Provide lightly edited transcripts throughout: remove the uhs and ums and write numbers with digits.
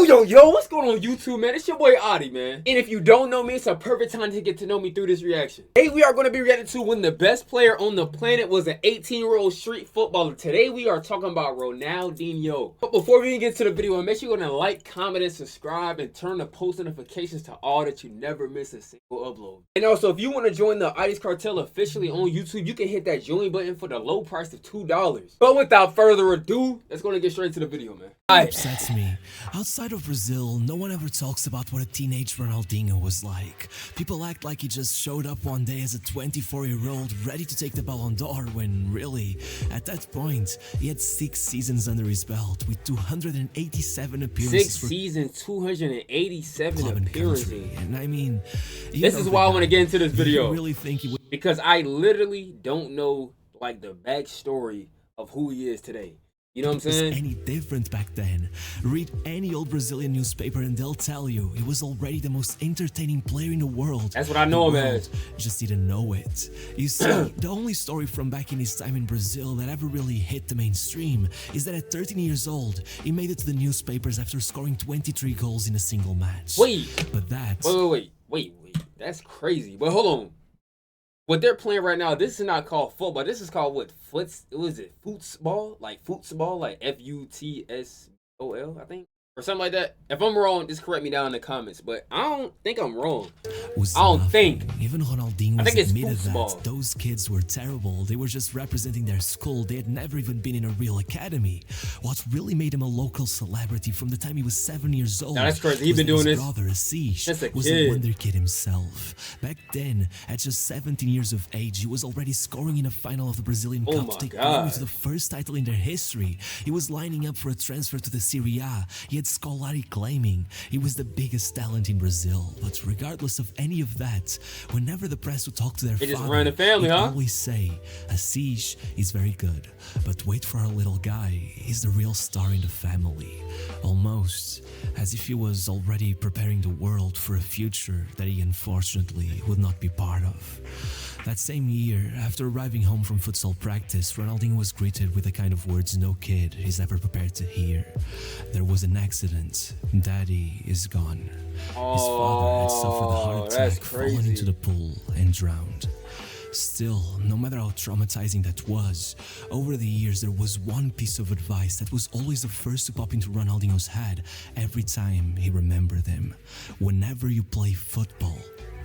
Yo, what's going on YouTube, man? It's your boy Adi, man. And if you don't know me, it's a perfect time to get to know me through this reaction. Today we are going to be reacting to when the best player on the planet was an 18-year-old street footballer. Today we are talking about Ronaldinho. But before we even get to the video, make sure you're going to like, comment, and subscribe, and turn the post notifications to all that you never miss a single upload. And also, if you want to join the Adi's Cartel officially on YouTube, you can hit that join button for the low price of $2. But without further ado, let's go and get straight to the video, man. It upsets me. Outside of Brazil, no one ever talks about what a teenage Ronaldinho was like. People act like he just showed up one day as a 24-year-old ready to take the Ballon d'Or when really, at that point, he had 6 seasons under his belt with 287 appearances. 6 seasons, 287 appearances. And I mean, this is why I want to get into this video. Really think he would, because I literally don't know like the backstory of who he is today. You know what I'm saying? Any different back then? Read any old Brazilian newspaper and they'll tell you he was already the most entertaining player in the world. That's what I know him as. Just didn't know it. You see, the only story from back in his time in Brazil that ever really hit the mainstream is that at 13 years old, he made it to the newspapers after scoring 23 goals in a single match. Wait. But that... Wait. That's crazy. But hold on. What they're playing right now, this is not called football. This is called what? Futsball? Like futsball? Like Futsbol, I think? Or something like that. If I'm wrong, just correct me down in the comments. But I don't think I'm wrong. I don't think. Even Ronaldinho was admitted that those kids were terrible. They were just representing their school. They had never even been in a real academy. What really made him a local celebrity from the time he was 7 years old. Now that's crazy. He's been doing this. His brother Assis was a wonder kid himself. Back then, at just 17 years of age, he was already scoring in a final of the Brazilian Cup to take Grêmio to the first title in their history. He was lining up for a transfer to the Serie A. He had Scolari claiming he was the biggest talent in Brazil, but regardless of any of that, whenever the press would talk to their father, they'd always say, Assis is very good, but wait for our little guy, he's the real star in the family. Almost as if he was already preparing the world for a future that he unfortunately would not be part of. That same year, after arriving home from futsal practice, Ronaldinho was greeted with the kind of words no kid is ever prepared to hear. There was an accident. Daddy is gone. His father had suffered a heart attack, fallen into the pool, and drowned. Still, no matter how traumatizing that was, over the years there was one piece of advice that was always the first to pop into Ronaldinho's head every time he remembered him. Whenever you play football,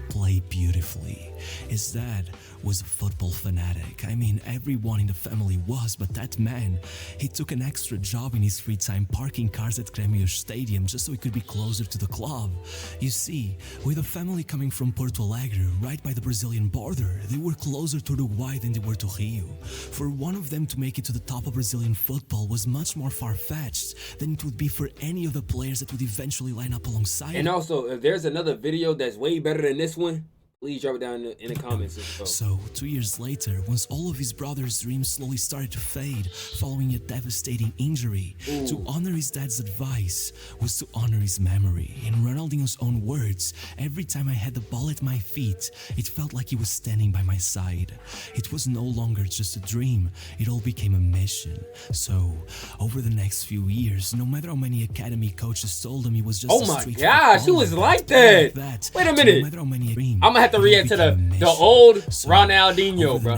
play beautifully. His dad was a football fanatic. I mean, everyone in the family was, but that man, he took an extra job in his free time parking cars at Grêmio Stadium just so he could be closer to the club. You see, with a family coming from Porto Alegre, right by the Brazilian border, they were closer to Uruguay than they were to Rio. For one of them to make it to the top of Brazilian football was much more far-fetched than it would be for any of the players that would eventually line up alongside. And also, if there's another video that's way better than this one, please drop it down in the comments. So, 2 years later, once all of his brother's dreams slowly started to fade following a devastating injury, to honor his dad's advice was to honor his memory. In Ronaldinho's own words, every time I had the ball at my feet, it felt like he was standing by my side. It was no longer just a dream, it all became a mission. So, over the next few years, no matter how many academy coaches told him he was just a street footballer, he was like that. Wait a minute. No matter how many I'm gonna have to react to the old Ronaldinho, bro.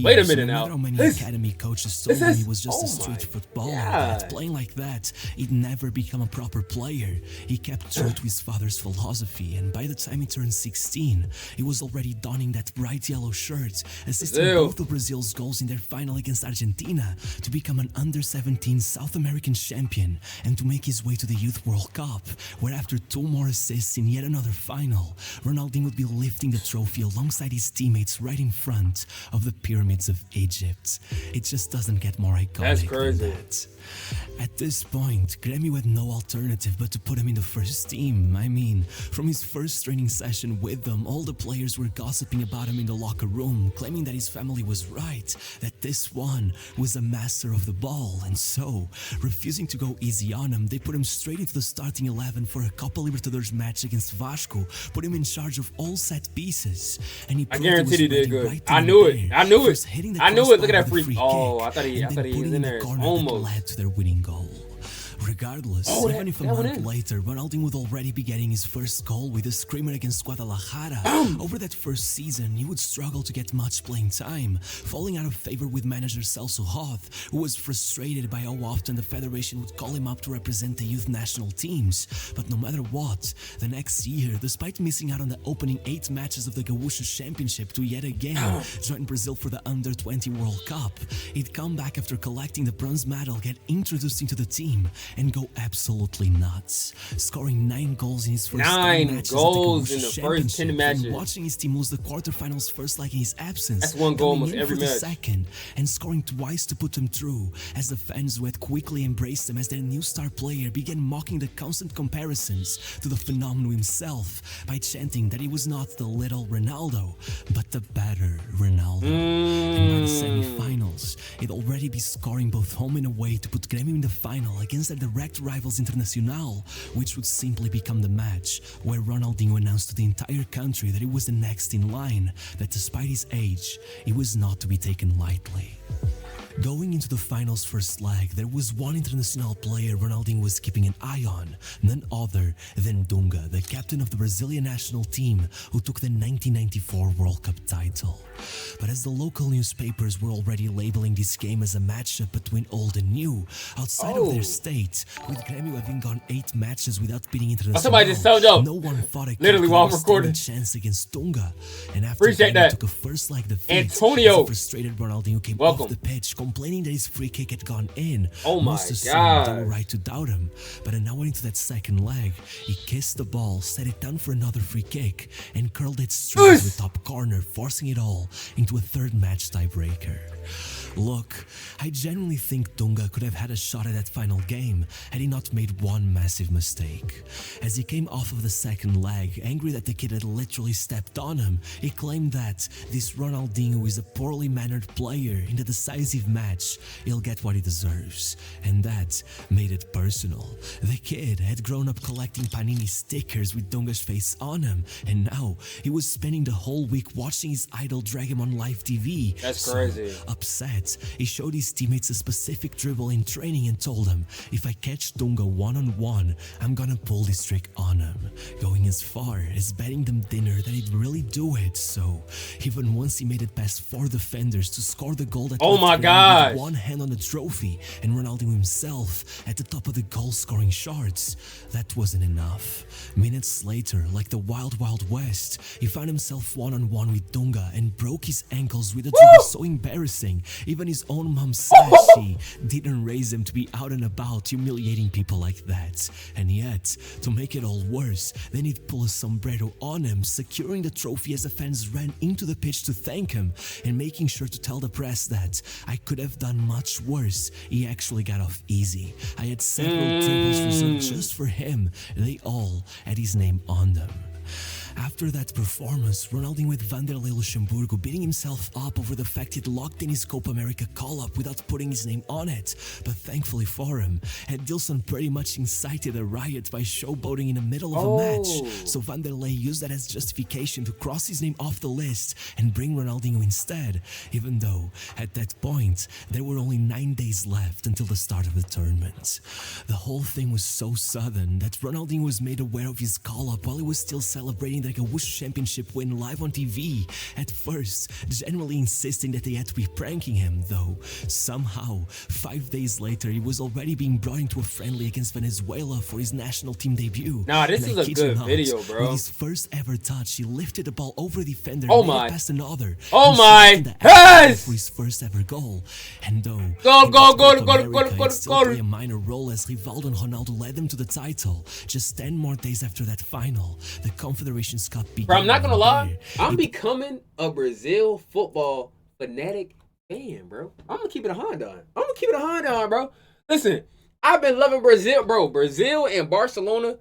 Wait a minute now. How many academy coaches told him he was just a street footballer, that playing like that, he'd never become a proper player. He kept true to his father's philosophy, and by the time he turned 16, he was already donning that bright yellow shirt, assisting both of Brazil's goals in their final against Argentina to become an under-17 South American champion and to make his way to the Youth World Cup, where after 2 more assists in yet another final, Ronaldinho would be lifting the trophy alongside his teammates right in front of the pyramids of Egypt. It just doesn't get more iconic than that. At this point, Grêmio had no alternative but to put him in the first team. I mean, from his first training session with them, all the players were gossiping about him in the locker room, claiming that his family was right, that this one was a master of the ball, and so, refusing to go easy on him, they put him straight into the starting 11 for a Copa Libertadores match against Vasco, put him in charge of all set pieces, and he I guarantee he did good. I knew it. I knew it. Look at that free. Oh, I thought he was in there. Almost. Led to their winning goal. Regardless, Oh, even if a that went month in. later, Ronaldinho would already be getting his first goal with a screamer against Guadalajara. Over that first season, he would struggle to get much playing time, falling out of favor with manager Celso Hoth, who was frustrated by how often the federation would call him up to represent the youth national teams. But no matter what, the next year, despite missing out on the opening 8 matches of the Gaúcho Championship to yet again join Brazil for the Under-20 World Cup, he'd come back after collecting the bronze medal, get introduced into the team, and go absolutely nuts, scoring 9 goals in his first 10 matches goals of in the the Gaúcho first 10 Championship, matches. and watching his team lose the quarterfinals first leg in his absence. That's 1 goal coming almost in every for the match. second, and scoring twice to put them through, as the fans who had quickly embraced him as their new star player began mocking the constant comparisons to the phenomenon himself by chanting that he was not the little Ronaldo, but the better Ronaldo. And by the semi-finals, he'd already be scoring both home and away to put Grêmio in the final against their direct rivals Internacional, which would simply become the match where Ronaldinho announced to the entire country that he was the next in line, that despite his age, he was not to be taken lightly. Going into the finals first leg, there was one international player Ronaldinho was keeping an eye on, none other than Dunga, the captain of the Brazilian national team who took the 1994 World Cup title. But as the local newspapers were already labeling this game as a matchup between old and new, outside of their state, with Grêmio having gone 8 matches without beating Internacional, somebody just told you. no one thought a Literally while I'm a recording. chance against Dunga. And after Appreciate Grêmio that. took a first leg defeat, Antonio. as a frustrated Ronaldinho came Welcome. off the pitch, complaining that his free kick had gone in. Oh my Most assumed God. they were right to doubt him, but now went into that second leg. He kissed the ball, set it down for another free kick, and curled it straight to the top corner, forcing it all into a third match tiebreaker. Look, I genuinely think Dunga could have had a shot at that final game had he not made one massive mistake. As he came off of the second leg, angry that the kid had literally stepped on him, he claimed that this Ronaldinho is a poorly mannered player. In the decisive match, he'll get what he deserves. And that made it personal. The kid had grown up collecting Panini stickers with Dunga's face on him, and now he was spending the whole week watching his idol drag him on live TV. That's crazy. Upset, he showed his teammates a specific dribble in training and told them, if I catch Dunga one-on-one, I'm gonna pull this trick on him, going as far as betting them dinner that he'd really do it. So even once he made it past 4 defenders to score the goal that Oh left my Grêmio gosh. with one hand on the trophy and Ronaldinho himself at the top of the goal-scoring charts, that wasn't enough. Minutes later, like the Wild Wild West, he found himself one-on-one with Dunga and broke his ankles with a dribble so embarrassing, even his own mom says she didn't raise him to be out and about humiliating people like that. And yet, to make it all worse, then he'd pull a sombrero on him, securing the trophy as the fans ran into the pitch to thank him, and making sure to tell the press that I could have done much worse. He actually got off easy. I had several dribbles reserved just for him. They all had his name on them. After that performance, Ronaldinho with Vanderlei Luxemburgo beating himself up over the fact he'd locked in his Copa America call-up without putting his name on it. But thankfully for him, Edilson pretty much incited a riot by showboating in the middle of a match. So Vanderlei used that as justification to cross his name off the list and bring Ronaldinho instead, even though at that point there were only 9 days left until the start of the tournament. The whole thing was so sudden that Ronaldinho was made aware of his call-up while he was still celebrating the Gaúcho Championship win live on TV. At first, generally insisting that they had to be pranking him, though somehow, 5 days later, he was already being brought into a friendly against Venezuela for his national team debut. Nah, this And is I a kid you good not, video, bro. With his first ever touch, he lifted the ball over the defender Oh and made my. it past another. Oh and my. sealed the Yes! for his first ever goal. And though Goal, in goal, the goal, Copa goal, America, goal, he'd still goal. play a minor role as Rivaldo and Ronaldo led them to the title. Just 10 more days after that final, the Confederations Cup began. Bro, I'm not gonna lie. I'm It becoming a Brazil football fanatic fan, bro. I'm gonna keep it a Honda. Bro. Listen, I've been loving Brazil, bro. Brazil and Barcelona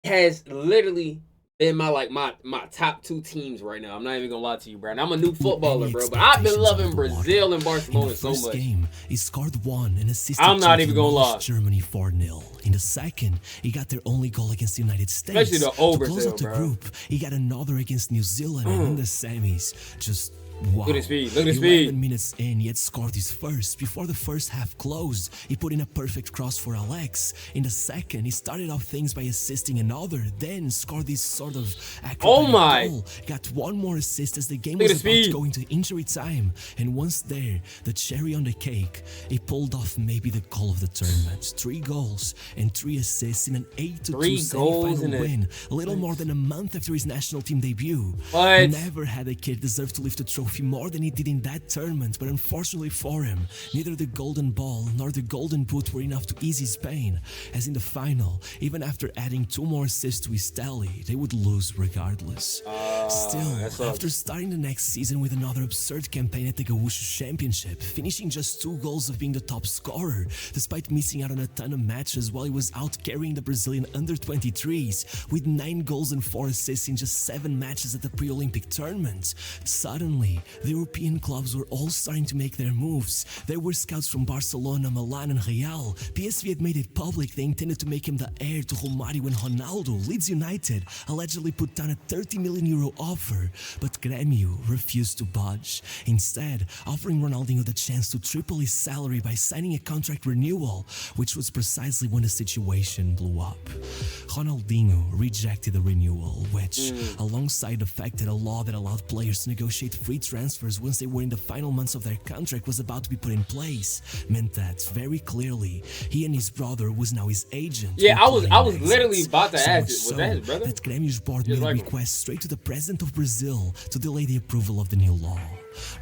has literally been my top 2 teams right now. I'm not even gonna lie to you, bro. And I'm a new footballer, bro, but I've been loving Brazil and Barcelona so much. Game, he scored 1 and assisted I'm not to even gonna demolish lie. Germany 4-0. In the second, he got their only goal against the United States. Especially the old to close Brazil, out the bro. group, he got another against New Zealand, and in the semis, just Wow. Look at the speed. Look at the 11 speed. minutes in, he had scored his first. Before the first half closed, he put in a perfect cross for Alex. In the second, he started off things by assisting another, then scored this sort of acrobatic goal. Got one more assist as the game was about to go into injury time. And once there, the cherry on the cake, he pulled off maybe the goal of the tournament. 3 goals and 3 assists in an 8-2 semi-final win. A little more than a month after his national team debut. Never had a kid deserve to lift a trophy more than he did in that tournament, but unfortunately for him, neither the golden ball nor the golden boot were enough to ease his pain, as in the final, even after adding 2 more assists to his tally, they would lose regardless. Still, after starting the next season with another absurd campaign at the Gaúcho Championship, finishing just 2 goals of being the top scorer, despite missing out on a ton of matches while he was out carrying the Brazilian under-23s, with 9 goals and 4 assists in just 7 matches at the pre-Olympic tournament. Suddenly, the European clubs were all starting to make their moves. There were scouts from Barcelona, Milan and Real. PSV had made it public they intended to make him the heir to Romário and Ronaldo. Leeds United allegedly put down a €30 million offer, but Grêmio refused to budge, instead offering Ronaldinho the chance to triple his salary by signing a contract renewal, which was precisely when the situation blew up. Ronaldinho rejected the renewal, which, alongside the fact that a law that allowed players to negotiate free transfers once they were in the final months of their contract was about to be put in place, meant that, very clearly, he and his brother was now his agent. Yeah, I was literally about to ask it. Was that his brother? That Grêmio's board made a request straight to the president of Brazil to delay the approval of the new law.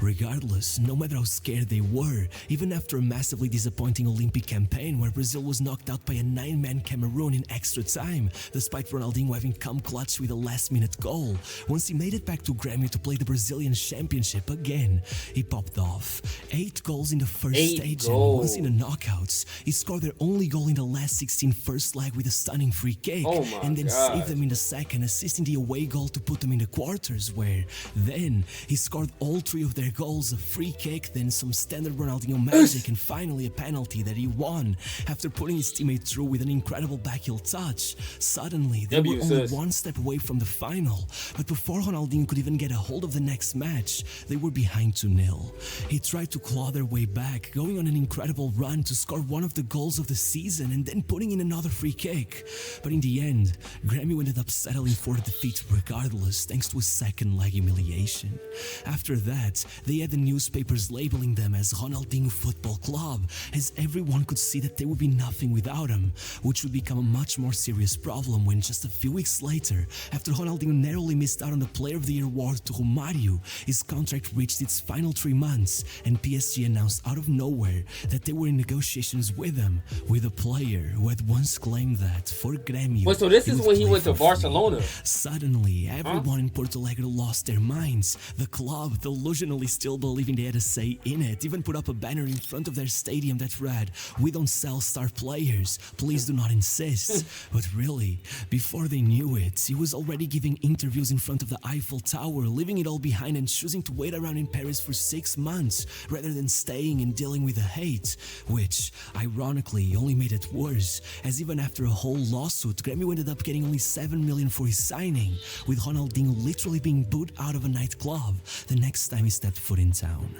Regardless, no matter how scared they were, even after a massively disappointing Olympic campaign where Brazil was knocked out by a 9-man Cameroon in extra time, despite Ronaldinho having come clutch with a last-minute goal, once he made it back to Grêmio to play the Brazilian Championship again, he popped off. 8 goals in the first stage, and once in the knockouts, he scored their only goal in the last 16 first leg with a stunning free kick, and then saved them in the second, assisting the away goal to put them in the quarters, where then he scored all 3 of their goals, a free kick, then some standard Ronaldinho magic, and finally a penalty that he won after putting his teammate through with an incredible backheel touch. Suddenly, they were only 1 step away from the final, but before Ronaldinho could even get a hold of the next match, they were behind 2-0. He tried to claw their way back, going on an incredible run to score one of the goals of the season and then putting in another free kick. But in the end, Grêmio ended up settling for a defeat regardless, thanks to a second leg humiliation. After that, they had the newspapers labeling them as Ronaldinho Football Club, as everyone could see that they would be nothing without him, which would become a much more serious problem when just a few weeks later, after Ronaldinho narrowly missed out on the Player of the Year award to Romário, his contract reached its final 3 months, and PSG announced out of nowhere that they were in negotiations with him, with a player who had once claimed that, for Grêmio... Wait, so this is when he went to Barcelona? Suddenly, everyone in Porto Alegre lost their minds. The club, delusionally still believing they had a say in it, even put up a banner in front of their stadium that read, "We don't sell star players, please do not insist." But really, before they knew it, he was already giving interviews in front of the Eiffel Tower, leaving it all behind and choosing to wait around in Paris for 6 months, rather than staying and dealing with the hate, which, ironically, only made it worse, as even after a whole lawsuit, Grêmio ended up getting only $7 million for his signing, with Ronaldinho literally being booed out of a nightclub the next time he stepped foot in town.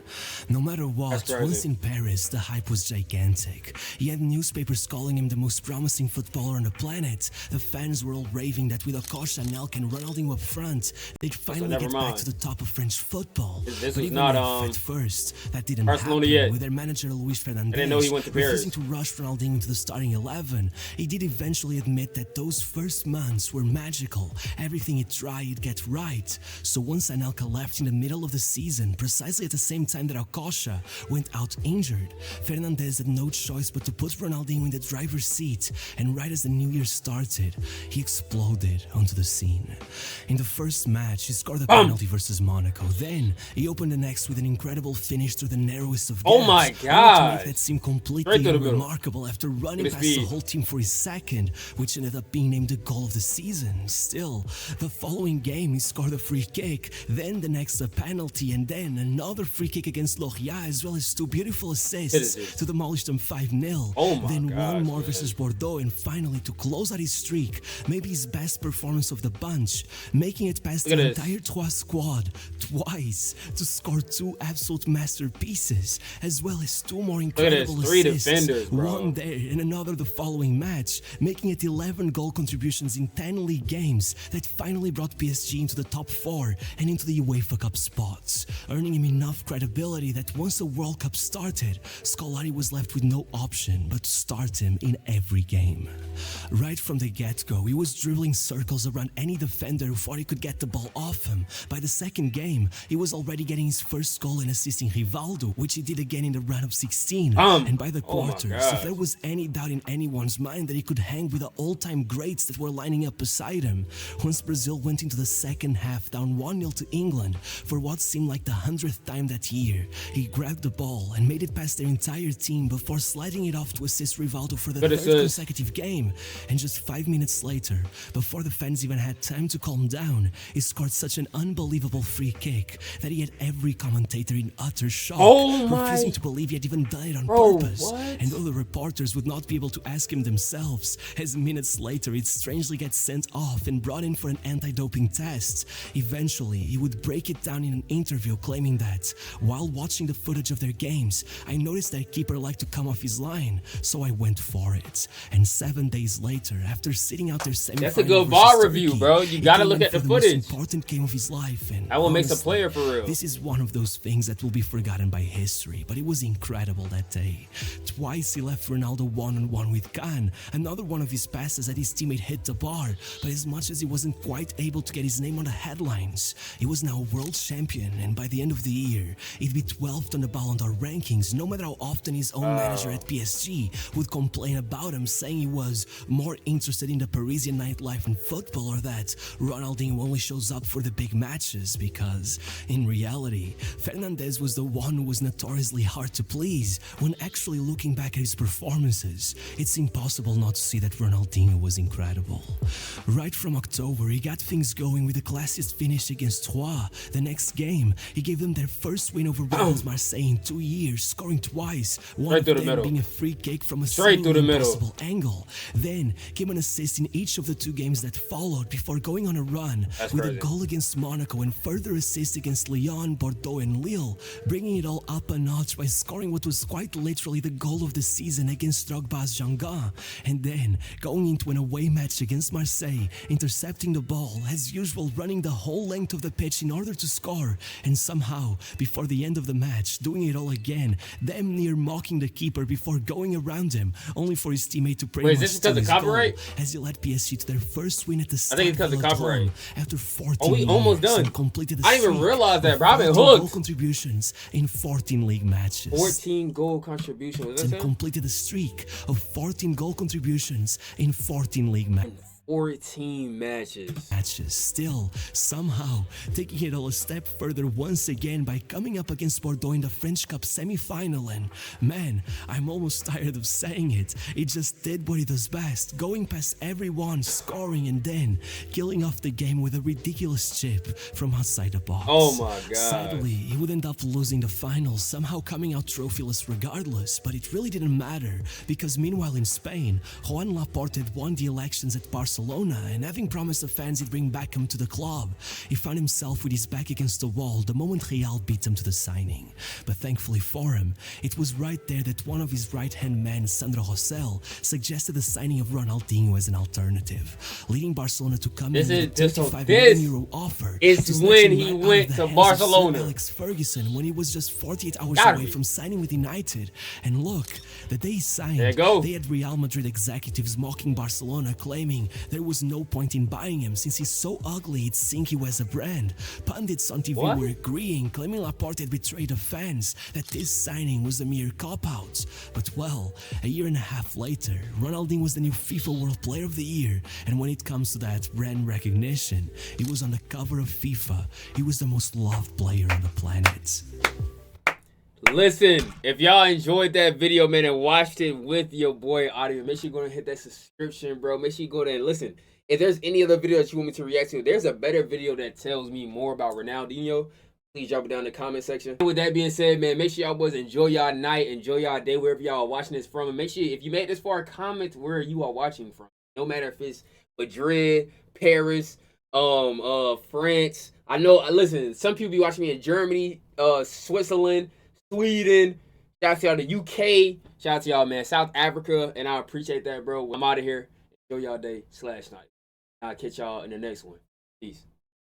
No matter what, once in Paris, the hype was gigantic. He had newspapers calling him the most promising footballer on the planet. The fans were all raving that with Okocha, Nelk and Ronaldinho up front, they'd finally get back to the top of French football. This but was not at first, that didn't Barcelona happen, yet. with their manager Luis Fernandez I didn't know he went to Paris. refusing to rush Ronaldinho into the starting 11. He did eventually admit that those first months were magical. Everything he tried, he'd get right. So once Anelka left in the middle of the season, precisely at the same time that Okocha went out injured, Fernandez had no choice but to put Ronaldinho in the driver's seat, and right as the new year started, he exploded onto the scene. In the first match, he scored a penalty versus Monaco. Then, he opened the next with an incredible finish through the narrowest of gaps. Oh my God! To make that seem completely remarkable after running past the whole team for his second, which ended up being named the goal of the season. Still, the following game, he scored a free kick, then the next a penalty, and and then another free kick against Lorient, as well as 2 beautiful assists to demolish them 5-0. Oh my then gosh, 1 more man. versus Bordeaux, and finally to close out his streak, maybe his best performance of the bunch, making it past the entire Trois squad twice to score 2 absolute masterpieces, as well as 2 more incredible assists. Defenders, bro. 1 there and another the following match, making it 11 goal contributions in 10 league games that finally brought PSG into the top 4 and into the UEFA Cup spots, earning him enough credibility that once the World Cup started, Scolari was left with no option but to start him in every game. Right from the get-go, he was dribbling circles around any defender who thought he could get the ball off him. By the second game, he was already getting his first goal and assisting Rivaldo, which he did again in the round of 16. And by the quarters, if there was any doubt in anyone's mind that he could hang with the all-time greats that were lining up beside him, once Brazil went into the second half down 1-0 to England for what seemed like the 100th time that year, he grabbed the ball and made it past their entire team before sliding it off to assist Rivaldo for the third consecutive game. And just 5 minutes later, before the fans even had time to calm down, he scored such an unbelievable free kick that he had every commentator in utter shock, refusing to believe he had even done it on purpose. And though the reporters would not be able to ask him themselves, as minutes later he'd strangely get sent off and brought in for an anti-doping test, eventually he would break it down in an interview, claiming that, while watching the footage of their games, I noticed that keeper liked to come off his line, so I went for it. And 7 days later, after sitting out their semi-final, that's a good VAR review, bro. You gotta look at the footage. Most important game of his life, and that what makes a player for real. This is one of those things that will be forgotten by history, but it was incredible that day. Twice he left Ronaldo one-on-one with Kahn. Another one of his passes that his teammate hit the bar, but as much as he wasn't quite able to get his name on the headlines, he was now a world champion, and by the end of the year, he'd be 12th on the Ballon d'Or rankings, no matter how often his own manager at PSG would complain about him, saying he was more interested in the Parisian nightlife and football, or that Ronaldinho only shows up for the big matches, because in reality, Fernandez was the one who was notoriously hard to please. When actually looking back at his performances, it's impossible not to see that Ronaldinho was incredible. Right from October, he got things going with the classiest finish against Troyes. The next game, he gave them their first win over Reims Marseille in 2 years, scoring twice, one of them being a free kick from a seemingly impossible angle. Then came an assist in each of the 2 games that followed before going on a run with a goal against Monaco and further assist against Lyon, Bordeaux and Lille, bringing it all up a notch by scoring what was quite literally the goal of the season against Drogba's Jangan, and then going into an away match against Marseille, intercepting the ball, as usual running the whole length of the pitch in order to score, and somehow, before the end of the match, doing it all again, damn near mocking the keeper before going around him, only for his teammate to pretty much steal his goal, as he led PSG to their first win at the start of the tournament after 14 we almost years, done. and completed the I didn't even realize that, bro. 14 goal contributions in 14 league matches. 14 goal contributions. And completed a streak of 14 goal contributions in 14 league matches. 14 matches. Still, somehow, taking it all a step further once again by coming up against Bordeaux in the French Cup semi-final, and man, I'm almost tired of saying it, he just did what he does best, going past everyone, scoring, and then killing off the game with a ridiculous chip from outside the box. Oh my god. Sadly, he would end up losing the finals, somehow coming out trophyless regardless, but it really didn't matter, because meanwhile in Spain, Joan Laporte had won the elections at Barcelona, and having promised the fans he'd bring Beckham to the club, he found himself with his back against the wall the moment Real beat him to the signing. But thankfully for him, it was right there that one of his right-hand men, Sandro Rosell, suggested the signing of Ronaldinho as an alternative, leading Barcelona to come in with a 35 million euro offer. It's when he went to Barcelona. Alex Ferguson, when he was just 48 hours away from signing with United. And look, the day he signed, they had Real Madrid executives mocking Barcelona, claiming there was no point in buying him since he's so ugly he'd sink you as a brand. Pundits on TV were agreeing, claiming Laporte had betrayed the fans, that this signing was a mere cop-out. But well, a year and a half later, Ronaldinho was the new FIFA World Player of the Year, and when it comes to that brand recognition, he was on the cover of FIFA. He was the most loved player on the planet. Listen, if y'all enjoyed that video, man, and watched it with your boy Audio, make sure you go and hit that subscription, bro. Make sure you go there and listen. If there's any other video that you want me to react to, there's a better video that tells me more about Ronaldinho. please drop it down in the comment section. And with that being said, man, make sure y'all boys enjoy y'all night, enjoy y'all day, wherever y'all are watching this from. And make sure if you made this far, comment where you are watching from. No matter if it's Madrid, Paris, France. I know, listen, some people be watching me in Germany, Switzerland, Sweden. Shout out to y'all the UK. Shout out to y'all, man, South Africa. And I appreciate that, bro. I'm out of here. Enjoy y'all day /night. I'll catch y'all in the next one. Peace.